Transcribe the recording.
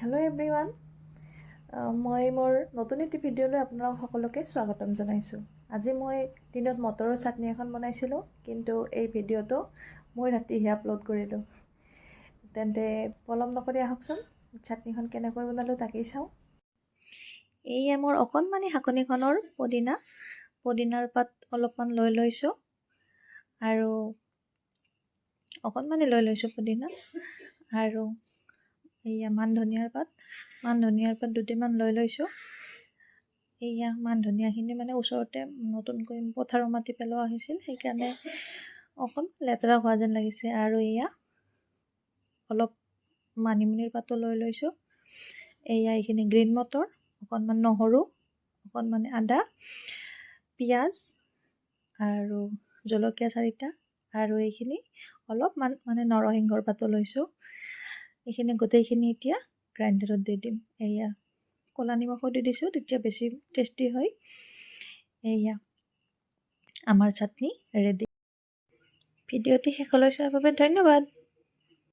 Hello' everyone, মই মোৰ নতুন এটি ভিডিঅ'লৈ আপোনালোক সকলোকে স্বাগতম জনাইছোঁ। আজি মই দিনত মটৰৰ চাটনি এখন বনাইছিলোঁ, কিন্তু এই ভিডিঅ'টো মই ৰাতিহে আপলোড কৰিলোঁ। তেন্তে পলম নকৰি আহকচোন, চাটনিখন কেনেকৈ বনালোঁ তাকেই চাওঁ। এইয়া মোৰ অকণমানি শাকনিখনৰ পদিনাৰ পাত অলপমান লৈ লৈছোঁ আৰু অকণমানি লৈ লৈছোঁ পুদিনা আৰু এইয়া মান ধনিয়াৰ পাত দুটিমান লৈ লৈছোঁ। এইয়া মান ধনিয়াখিনি ওচৰতে নতুনকৈ পথাৰৰ মাটি পেলোৱা হৈছিল, সেইকাৰণে অকণ লেতেৰা হোৱা যেন লাগিছে। আৰু এইয়া অলপ মানিমুনিৰ পাতো লৈ লৈছোঁ। এইয়া এইখিনি গ্ৰীণ মটৰ, অকণমান নহৰু, অকণমান আদা, পিঁয়াজ আৰু জলকীয়া 4টা আৰু এইখিনি অলপমান নৰসিংহৰ পাতো লৈছোঁ। এইখিনি গোটেইখিনি এতিয়া গ্ৰাইণ্ডাৰত দি দিম। এইয়া ক'লা নিমখো দি দিছোঁ, তেতিয়া বেছি টেষ্টি হয়। এইয়া আমাৰ চাটনি ৰেডি। ভিডিঅ'টি শেষলৈ চোৱাৰ বাবে ধন্যবাদ।